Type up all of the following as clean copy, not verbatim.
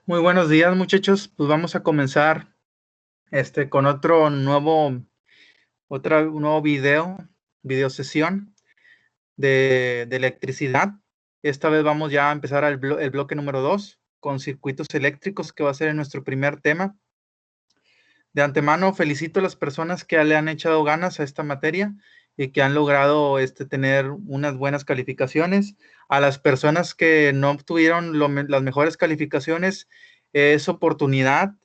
Muy buenos días, muchachos. Pues vamos a comenzar con un nuevo video sesión de electricidad. Esta vez vamos ya a empezar el bloque número 2 con circuitos eléctricos, que va a ser nuestro primer tema. De antemano, felicito a las personas que le han echado ganas a esta materia y que han logrado tener unas buenas calificaciones. A las personas que no obtuvieron las mejores calificaciones, es oportunidad.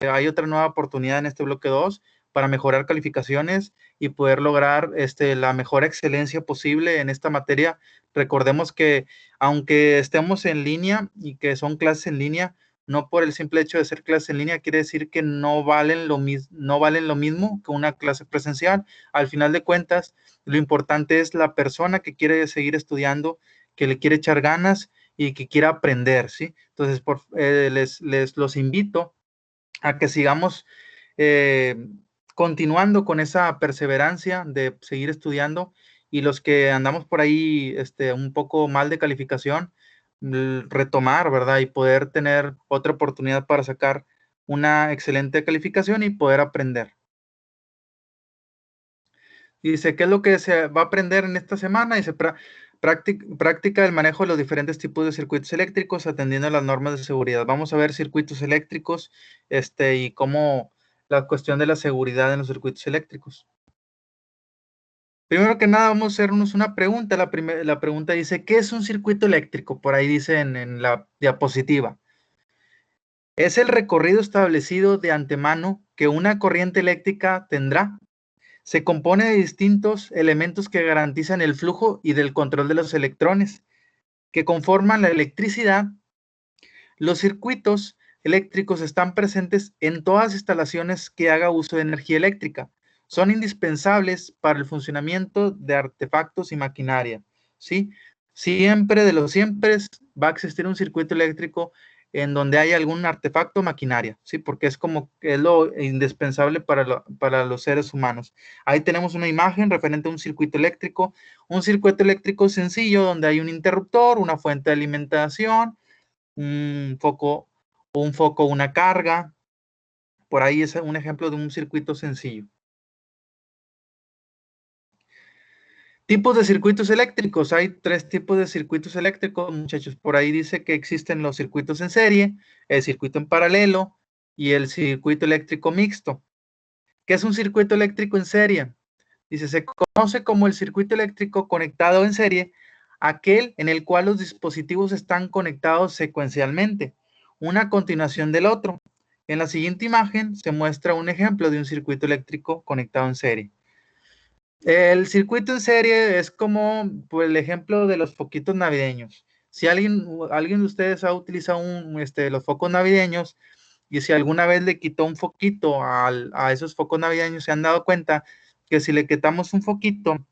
Hay otra nueva oportunidad en este bloque 2 para mejorar calificaciones y poder lograr la mejor excelencia posible en esta materia. Recordemos que aunque estemos en línea y que son clases en línea, no por el simple hecho de ser clases en línea quiere decir que no valen lo mismo que una clase presencial. Al final de cuentas, lo importante es la persona que quiere seguir estudiando, que le quiere echar ganas y que quiera aprender, ¿sí? Entonces, les los invito a que sigamos continuando con esa perseverancia de seguir estudiando, y los que andamos por ahí un poco mal de calificación, retomar, ¿verdad? Y poder tener otra oportunidad para sacar una excelente calificación y poder aprender. Y dice, ¿qué es lo que se va a aprender en esta semana? Dice, práctica del manejo de los diferentes tipos de circuitos eléctricos atendiendo a las normas de seguridad. Vamos a ver circuitos eléctricos, y cómo la cuestión de la seguridad en los circuitos eléctricos. Primero que nada, vamos a hacernos una pregunta. La pregunta dice, ¿qué es un circuito eléctrico? Por ahí dice en la diapositiva. Es el recorrido establecido de antemano que una corriente eléctrica tendrá. Se compone de distintos elementos que garantizan el flujo y del control de los electrones que conforman la electricidad. Los circuitos eléctricos están presentes en todas las instalaciones que haga uso de energía eléctrica. Son indispensables para el funcionamiento de artefactos y maquinaria, ¿sí? Siempre de los siempre va a existir un circuito eléctrico en donde haya algún artefacto o maquinaria, ¿sí? Porque es lo indispensable para los seres humanos. Ahí tenemos una imagen referente a un circuito eléctrico sencillo donde hay un interruptor, una fuente de alimentación, un foco, una carga. Por ahí es un ejemplo de un circuito sencillo. Tipos de circuitos eléctricos. Hay 3 tipos de circuitos eléctricos, muchachos. Por ahí dice que existen los circuitos en serie, el circuito en paralelo y el circuito eléctrico mixto. ¿Qué es un circuito eléctrico en serie? Dice, se conoce como el circuito eléctrico conectado en serie, aquel en el cual los dispositivos están conectados secuencialmente, una a continuación del otro. En la siguiente imagen se muestra un ejemplo de un circuito eléctrico conectado en serie. El circuito en serie es como pues, el ejemplo de los foquitos navideños. Si alguien de ustedes ha utilizado los focos navideños, y si alguna vez le quitó un foquito a esos focos navideños, se han dado cuenta que si le quitamos un foquito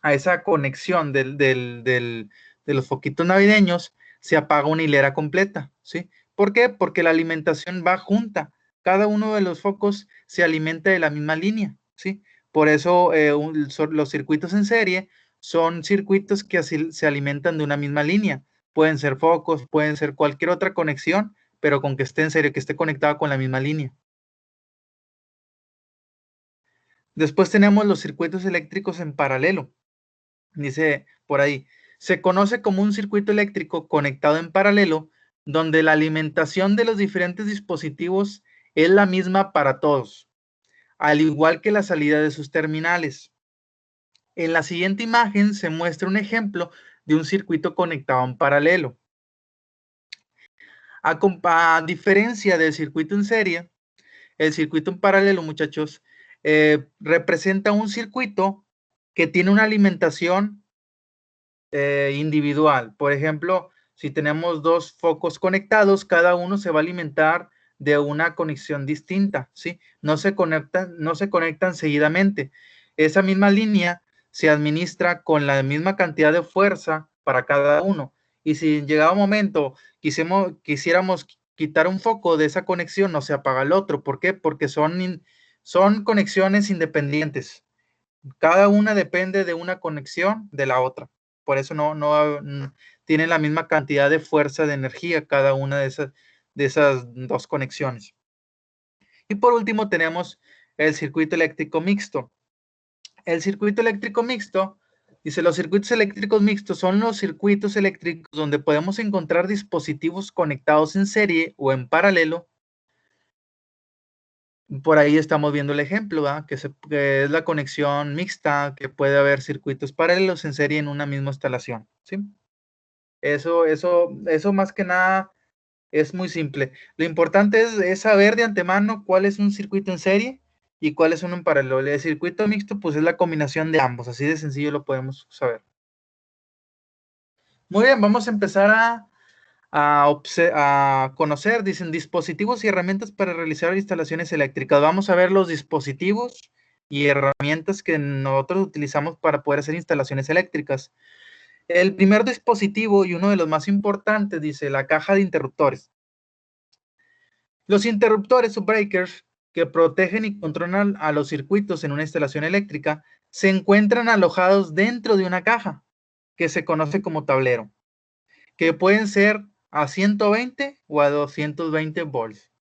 a esa conexión de los foquitos navideños, se apaga una hilera completa, ¿sí? ¿Por qué? Porque la alimentación va junta. Cada uno de los focos se alimenta de la misma línea, ¿sí? Por eso los circuitos en serie son circuitos que así se alimentan de una misma línea. Pueden ser focos, pueden ser cualquier otra conexión, pero con que esté en serie, que esté conectada con la misma línea. Después tenemos los circuitos eléctricos en paralelo. Dice por ahí, se conoce como un circuito eléctrico conectado en paralelo, donde la alimentación de los diferentes dispositivos es la misma para todos, al igual que la salida de sus terminales. En la siguiente imagen se muestra un ejemplo de un circuito conectado en paralelo. A diferencia del circuito en serie, el circuito en paralelo, muchachos, representa un circuito que tiene una alimentación individual. Por ejemplo, si tenemos 2 focos conectados, cada uno se va a alimentar de una conexión distinta, ¿sí? No se conectan seguidamente. Esa misma línea se administra con la misma cantidad de fuerza para cada uno. Y si en llegado momento quisiéramos quitar un foco de esa conexión, no se apaga el otro. ¿Por qué? Porque son conexiones independientes. Cada una depende de una conexión de la otra. Por eso no tienen la misma cantidad de fuerza de energía cada una esas dos conexiones. Y por último tenemos el circuito eléctrico mixto. El circuito eléctrico mixto, dice, los circuitos eléctricos mixtos son los circuitos eléctricos donde podemos encontrar dispositivos conectados en serie o en paralelo. Por ahí estamos viendo el ejemplo, ¿verdad? Que es la conexión mixta, que puede haber circuitos paralelos en serie en una misma instalación, ¿sí? Eso más que nada es muy simple. Lo importante es saber de antemano cuál es un circuito en serie y cuál es uno en paralelo. El circuito mixto, pues es la combinación de ambos, así de sencillo lo podemos saber. Muy bien, vamos a empezar a conocer, dicen, dispositivos y herramientas para realizar instalaciones eléctricas. Vamos a ver los dispositivos y herramientas que nosotros utilizamos para poder hacer instalaciones eléctricas. El primer dispositivo y uno de los más importantes, dice, la caja de interruptores. Los interruptores o breakers que protegen y controlan a los circuitos en una instalación eléctrica se encuentran alojados dentro de una caja que se conoce como tablero, que pueden ser a 120 o a 220 volts.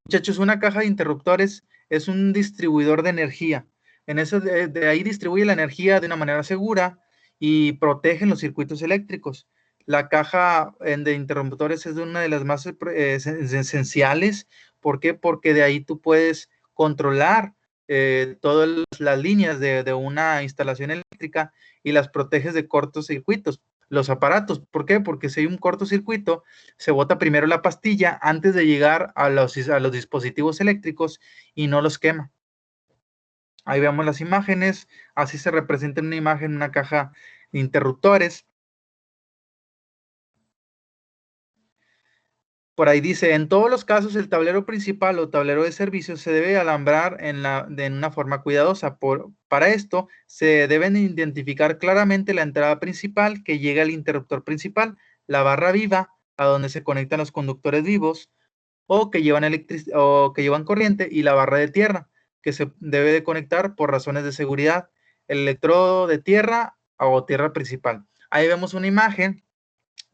Muchachos, una caja de interruptores es un distribuidor de energía. En eso de ahí distribuye la energía de una manera segura y protege los circuitos eléctricos. La caja de interruptores es una de las más esenciales. ¿Por qué? Porque de ahí tú puedes controlar todas las líneas de una instalación eléctrica y las proteges de cortocircuitos. Los aparatos, ¿por qué? Porque si hay un cortocircuito, se bota primero la pastilla antes de llegar a los dispositivos eléctricos y no los quema. Ahí vemos las imágenes, así se representa en una imagen una caja de interruptores. Por ahí dice, en todos los casos el tablero principal o tablero de servicios se debe alambrar en una forma cuidadosa. Para esto se deben identificar claramente la entrada principal que llega al interruptor principal, la barra viva a donde se conectan los conductores vivos, o que llevan corriente, y la barra de tierra, que se debe de conectar por razones de seguridad, el electrodo de tierra o tierra principal. Ahí vemos una imagen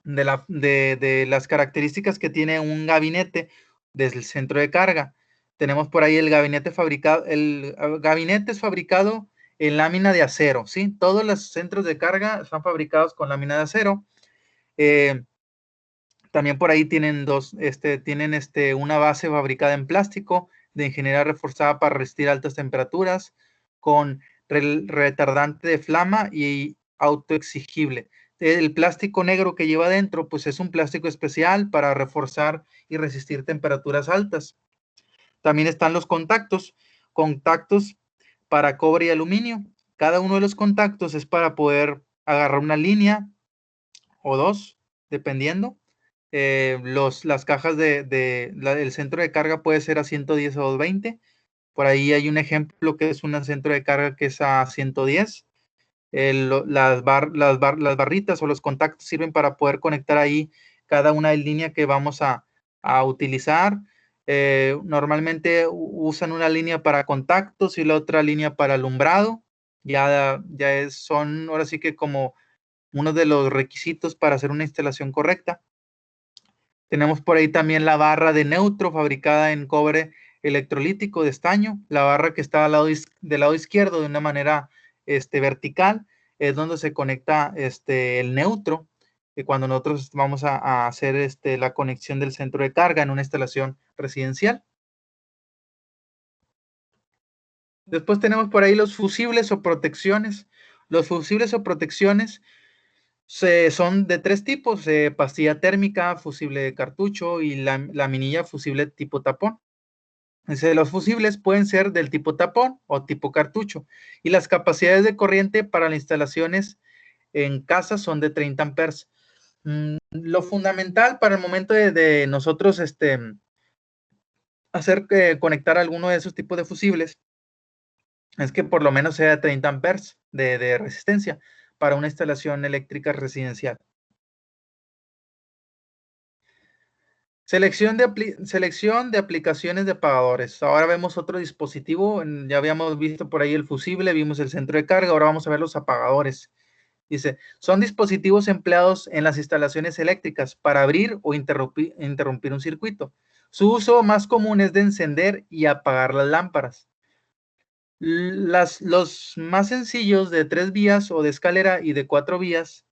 de las características que tiene un gabinete desde el centro de carga. Tenemos por ahí el gabinete fabricado, el gabinete es fabricado en lámina de acero, ¿sí? Todos los centros de carga están fabricados con lámina de acero. También por ahí tienen una base fabricada en plástico de ingeniería reforzada para resistir altas temperaturas, con retardante de flama y autoexigible. El plástico negro que lleva dentro, pues es un plástico especial para reforzar y resistir temperaturas altas. También están los contactos para cobre y aluminio. Cada uno de los contactos es para poder agarrar una línea o dos, dependiendo. Las cajas del centro de carga puede ser a 110 o 220. Por ahí hay un ejemplo que es un centro de carga que es a 110. Las barritas o los contactos sirven para poder conectar ahí cada una de línea que vamos a utilizar. Normalmente usan una línea para contactos y la otra línea para alumbrado. Son ahora sí que como uno de los requisitos para hacer una instalación correcta. Tenemos por ahí también la barra de neutro fabricada en cobre electrolítico de estaño. La barra que está del lado izquierdo de una manera vertical es donde se conecta el neutro, cuando nosotros vamos a hacer la conexión del centro de carga en una instalación residencial. Después tenemos por ahí los fusibles o protecciones. Los fusibles o protecciones son de tres tipos: pastilla térmica, fusible de cartucho y la minilla fusible tipo tapón. Los fusibles pueden ser del tipo tapón o tipo cartucho, y las capacidades de corriente para las instalaciones en casa son de 30 amperes. Lo fundamental para el momento de nosotros conectar alguno de esos tipos de fusibles es que por lo menos sea de 30 amperes de resistencia para una instalación eléctrica residencial. Selección de aplicaciones de apagadores. Ahora vemos otro dispositivo. Ya habíamos visto por ahí el fusible, vimos el centro de carga, ahora vamos a ver los apagadores. Dice, son dispositivos empleados en las instalaciones eléctricas para abrir o interrumpir un circuito. Su uso más común es de encender y apagar las lámparas. Los más sencillos de 3 vías o de escalera y de 4 vías,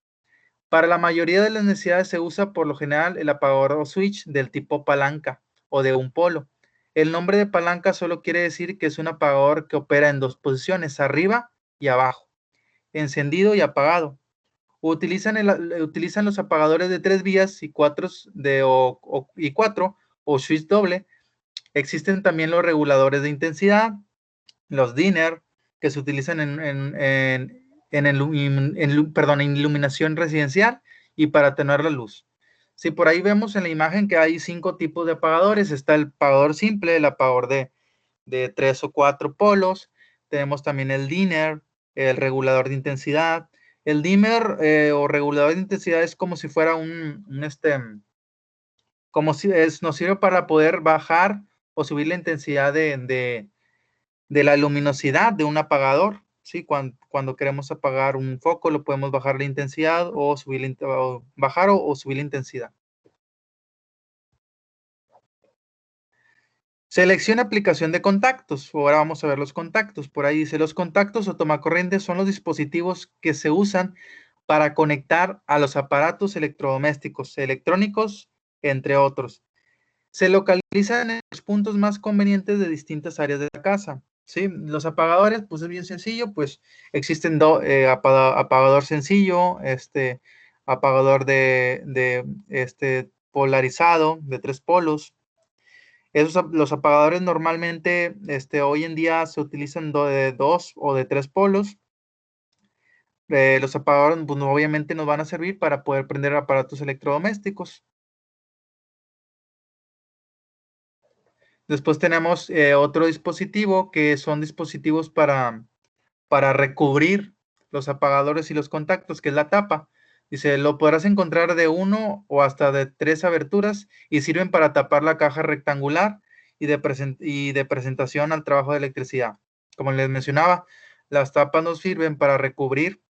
para la mayoría de las necesidades se usa por lo general el apagador o switch del tipo palanca o de un polo. El nombre de palanca solo quiere decir que es un apagador que opera en dos posiciones, arriba y abajo, encendido y apagado. Utilizan los apagadores de 3 vías y 4 o switch doble. Existen también los reguladores de intensidad, los dimmer, que se utilizan en iluminación residencial y para tener la luz. Si por ahí vemos en la imagen que hay 5 tipos de apagadores, está el apagador simple, el apagador de 3 o 4 polos, tenemos también el dimmer, el regulador de intensidad. El dimmer o regulador de intensidad es como si fuera nos sirve para poder bajar o subir la intensidad de la luminosidad de un apagador, ¿sí? Cuando queremos apagar un foco, lo podemos bajar la intensidad o bajar o subir la intensidad. Selecciona aplicación de contactos. Ahora vamos a ver los contactos. Por ahí dice, los contactos o tomacorrientes son los dispositivos que se usan para conectar a los aparatos electrodomésticos, electrónicos, entre otros. Se localizan en los puntos más convenientes de distintas áreas de la casa. ¿Sí? Los apagadores, pues es bien sencillo, pues existen apagador sencillo, apagador polarizado, de 3 polos. Los apagadores normalmente hoy en día se utilizan de 2 o de 3 polos. Los apagadores pues, obviamente nos van a servir para poder prender aparatos electrodomésticos. Después tenemos otro dispositivo que son dispositivos para recubrir los apagadores y los contactos, que es la tapa. Dice, lo podrás encontrar de 1 o hasta de 3 aberturas y sirven para tapar la caja rectangular y de presentación al trabajo de electricidad. Como les mencionaba, las tapas nos sirven para recubrir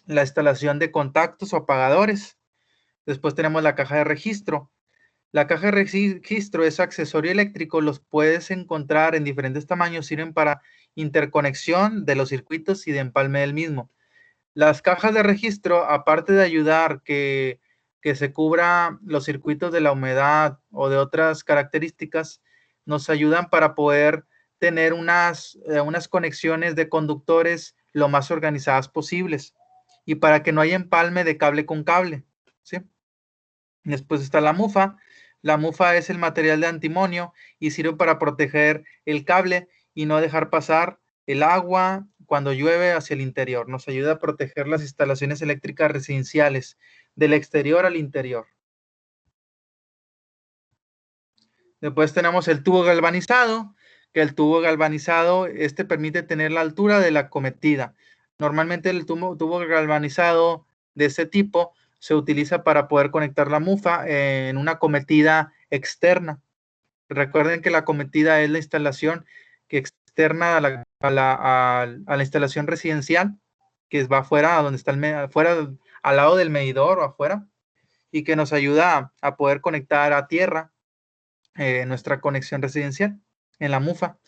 la instalación de contactos o apagadores. Después tenemos la caja de registro. La caja de registro es accesorio eléctrico, los puedes encontrar en diferentes tamaños, sirven para interconexión de los circuitos y de empalme del mismo. Las cajas de registro, aparte de ayudar que se cubra los circuitos de la humedad o de otras características, nos ayudan para poder tener unas conexiones de conductores lo más organizadas posibles y para que no haya empalme de cable con cable, ¿sí? Después está la mufa. La mufa es el material de antimonio y sirve para proteger el cable y no dejar pasar el agua cuando llueve hacia el interior. Nos ayuda a proteger las instalaciones eléctricas residenciales del exterior al interior. Después tenemos el tubo galvanizado, que el tubo galvanizado, permite tener la altura de la cometida. Normalmente el tubo galvanizado de este tipo se utiliza para poder conectar la mufa en una cometida externa. Recuerden que la cometida es la instalación que externa a la instalación residencial, que va afuera, donde está afuera, al lado del medidor o afuera, y que nos ayuda a poder conectar a tierra nuestra conexión residencial en la mufa.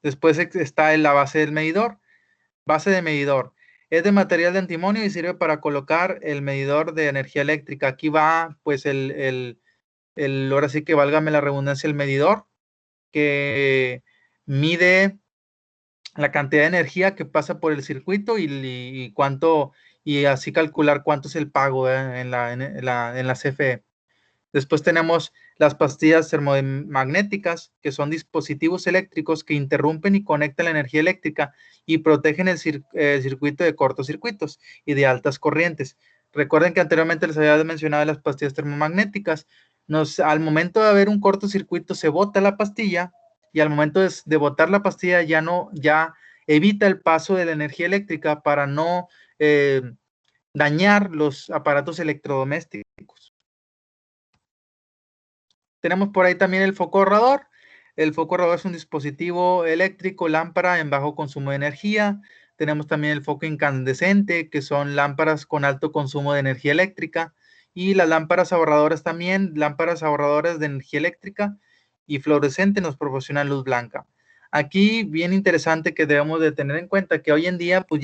Después está en la base del medidor. Base de medidor. Es de material de antimonio y sirve para colocar el medidor de energía eléctrica. Aquí va, pues, ahora sí que válgame la redundancia, el medidor que mide la cantidad de energía que pasa por el circuito y cuánto, y así calcular cuánto es el pago en la CFE. Después tenemos las pastillas termomagnéticas, que son dispositivos eléctricos que interrumpen y conectan la energía eléctrica y protegen el circuito de cortocircuitos y de altas corrientes. Recuerden que anteriormente les había mencionado las pastillas termomagnéticas. Al momento de haber un cortocircuito se bota la pastilla y al momento de botar la pastilla ya evita el paso de la energía eléctrica para no dañar los aparatos electrodomésticos. Tenemos por ahí también el foco ahorrador. El foco ahorrador es un dispositivo eléctrico, lámpara en bajo consumo de energía. Tenemos también el foco incandescente, que son lámparas con alto consumo de energía eléctrica. Y las lámparas ahorradoras también, lámparas ahorradoras de energía eléctrica y fluorescente nos proporcionan luz blanca. Aquí bien interesante que debemos de tener en cuenta que hoy en día pues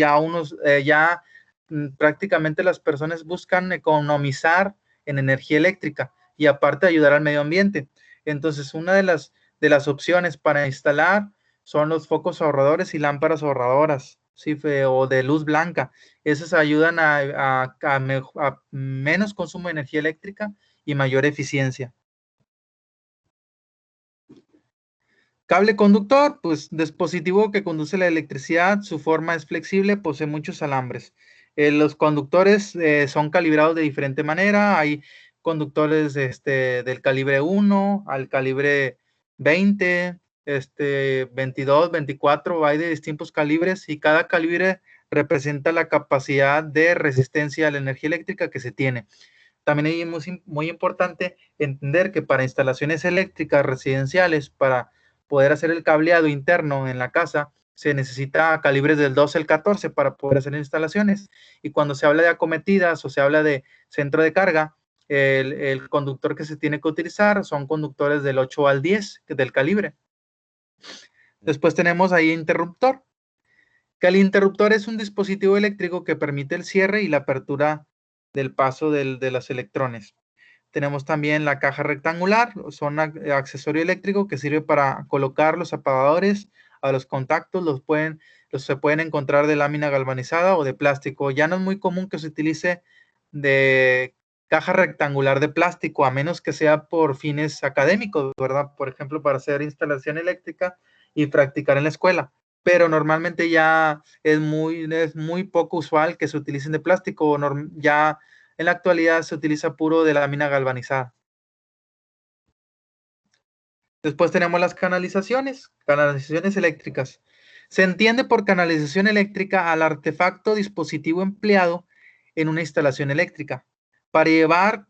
prácticamente las personas buscan economizar en energía eléctrica y aparte ayudar al medio ambiente. Entonces una de las opciones para instalar son los focos ahorradores y lámparas ahorradoras, ¿sí? O de luz blanca. Esas ayudan a menos consumo de energía eléctrica y mayor eficiencia. Cable conductor, pues dispositivo que conduce la electricidad, su forma es flexible, posee muchos alambres. Los conductores son calibrados de diferente manera, hay conductores del calibre 1 al calibre 20, 22, 24, hay de distintos calibres y cada calibre representa la capacidad de resistencia a la energía eléctrica que se tiene. También es muy importante entender que para instalaciones eléctricas residenciales, para poder hacer el cableado interno en la casa, se necesita calibres del 12 al 14 para poder hacer instalaciones. Y cuando se habla de acometidas o se habla de centro de carga, el conductor que se tiene que utilizar son conductores del 8 al 10 del calibre. Después tenemos ahí interruptor, que el interruptor es un dispositivo eléctrico que permite el cierre y la apertura del paso de los electrones. Tenemos también la caja rectangular, son accesorio eléctrico que sirve para colocar los apagadores a los contactos, se pueden encontrar de lámina galvanizada o de plástico. Ya no es muy común que se utilice de caja rectangular de plástico, a menos que sea por fines académicos, ¿verdad? Por ejemplo, para hacer instalación eléctrica y practicar en la escuela. Pero normalmente ya es muy poco usual que se utilicen de plástico, ya en la actualidad se utiliza puro de lámina galvanizada. Después tenemos las canalizaciones eléctricas. Se entiende por canalización eléctrica al artefacto dispositivo empleado en una instalación eléctrica para llevar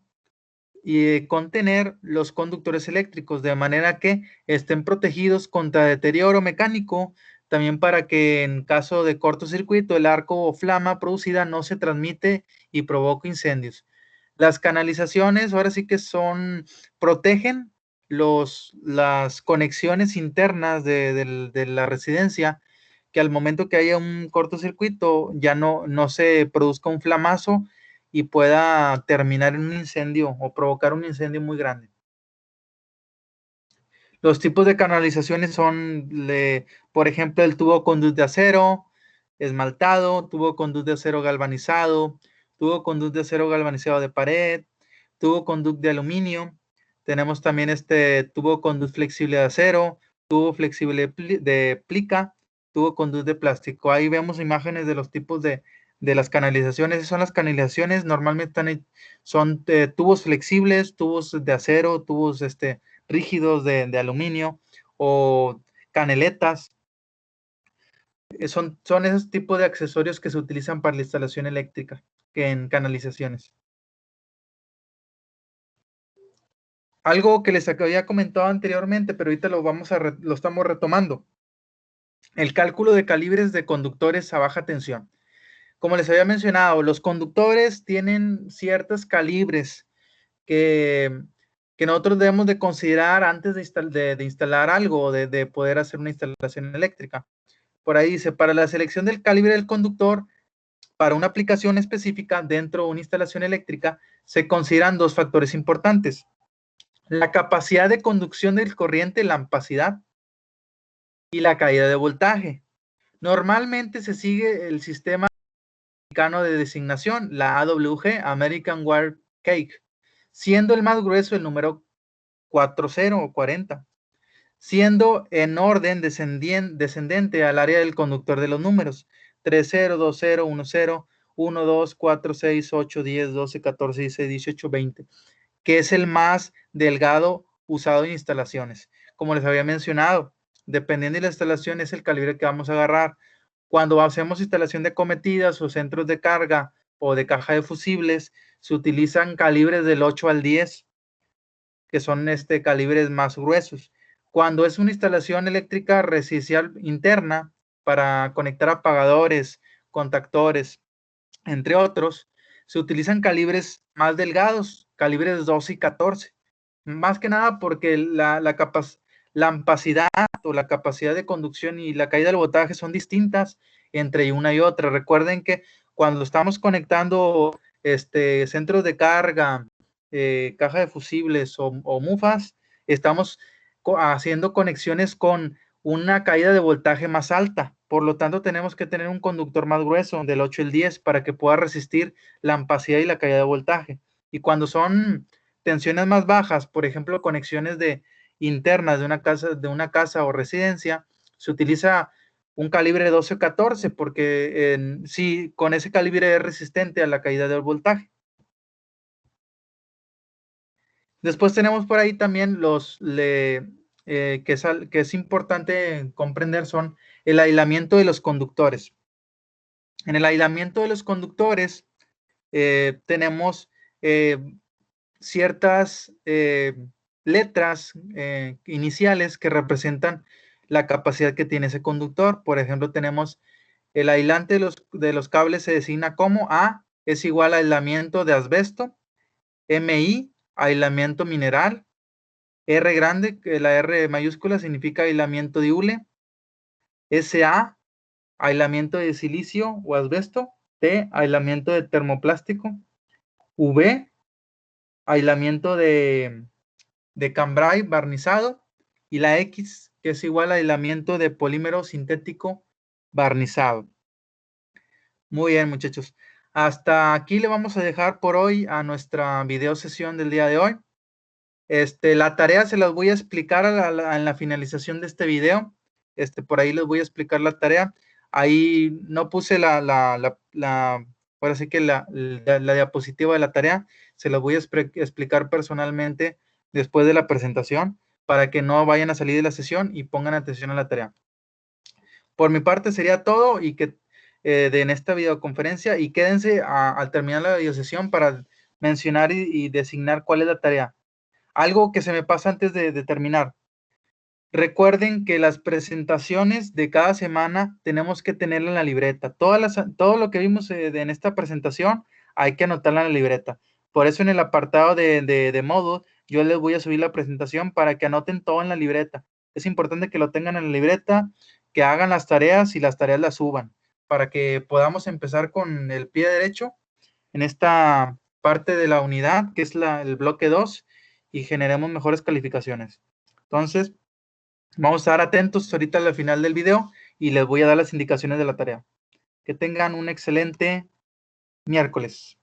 y contener los conductores eléctricos de manera que estén protegidos contra deterioro mecánico, también para que en caso de cortocircuito el arco o flama producida no se transmite y provoca incendios. Las canalizaciones ahora sí que protegen las conexiones internas de la residencia, que al momento que haya un cortocircuito ya no se produzca un flamazo y pueda terminar en un incendio o provocar un incendio muy grande. Los tipos de canalizaciones son, por ejemplo, el tubo conducto de acero esmaltado, tubo conducto de acero galvanizado, tubo conducto de acero galvanizado de pared, tubo conducto de aluminio. Tenemos también este tubo conducto flexible de acero, tubo flexible de plica, tubo conducto de plástico. Ahí vemos imágenes de los tipos de las canalizaciones. Esas son las canalizaciones, normalmente son tubos flexibles, tubos de acero, tubos rígidos de aluminio o caneletas. Son esos tipos de accesorios que se utilizan para la instalación eléctrica en canalizaciones. Algo que les había comentado anteriormente, pero ahorita lo estamos retomando. El cálculo de calibres de conductores a baja tensión. Como les había mencionado, los conductores tienen ciertos calibres que nosotros debemos de considerar antes de instalar algo, de poder hacer una instalación eléctrica. Por ahí dice, para la selección del calibre del conductor, para una aplicación específica dentro de una instalación eléctrica, se consideran dos factores importantes. La capacidad de conducción del corriente, la ampacidad, y la caída de voltaje. Normalmente se sigue el sistema americano de designación, la AWG, American Wire Cake, siendo el más grueso el número 40 o 40, siendo en orden descendente al área del conductor de los números 30, 20, 10, 1, 2, 4, 6, 8, 10, 12, 14, 16, 18, 20, que es el más delgado usado en instalaciones. Como les había mencionado, dependiendo de la instalación es el calibre que vamos a agarrar. Cuando hacemos instalación de acometidas o centros de carga o de caja de fusibles, se utilizan calibres del 8 al 10, que son calibres más gruesos. Cuando es una instalación eléctrica residencial interna, para conectar apagadores, contactores, entre otros, se utilizan calibres más delgados, calibres 12 y 14. Más que nada porque la ampacidad o la capacidad de conducción y la caída del voltaje son distintas entre una y otra. Recuerden que cuando estamos conectando centros de carga, caja de fusibles o mufas, estamos haciendo conexiones con una caída de voltaje más alta. Por lo tanto, tenemos que tener un conductor más grueso, del 8 al 10, para que pueda resistir la ampacidad y la caída de voltaje. Y cuando son tensiones más bajas, por ejemplo, conexiones internas de una casa o residencia, se utiliza un calibre 12 o 14, porque sí, con ese calibre es resistente a la caída del voltaje. Después tenemos por ahí también que es importante comprender son el aislamiento de los conductores. En el aislamiento de los conductores tenemos ciertas letras iniciales que representan la capacidad que tiene ese conductor. Por ejemplo, tenemos el aislante de los cables se designa como A es igual a aislamiento de asbesto, MI, aislamiento mineral, R grande, que la R mayúscula significa aislamiento de hule, SA, aislamiento de silicio o asbesto, T, aislamiento de termoplástico, V, aislamiento de cambray barnizado, y la X, que es igual a aislamiento de polímero sintético barnizado. Muy bien, muchachos. Hasta aquí le vamos a dejar por hoy a nuestra video sesión del día de hoy. La tarea se las voy a explicar en la finalización de este video. Por ahí les voy a explicar la tarea. Ahí no puse ahora sí que la diapositiva de la tarea. Se las voy a explicar personalmente después de la presentación para que no vayan a salir de la sesión y pongan atención a la tarea. Por mi parte sería todo y en esta videoconferencia, y quédense al terminar la videosesión para mencionar y designar cuál es la tarea. Algo que se me pasa antes de terminar. Recuerden que las presentaciones de cada semana tenemos que tenerla en la libreta. Todo lo que vimos en esta presentación hay que anotarla en la libreta. Por eso en el apartado de modo, yo les voy a subir la presentación para que anoten todo en la libreta. Es importante que lo tengan en la libreta, que hagan las tareas y las tareas las suban, para que podamos empezar con el pie derecho en esta parte de la unidad, que es el bloque 2, y generemos mejores calificaciones. Entonces, vamos a estar atentos ahorita al final del video y les voy a dar las indicaciones de la tarea. Que tengan un excelente miércoles.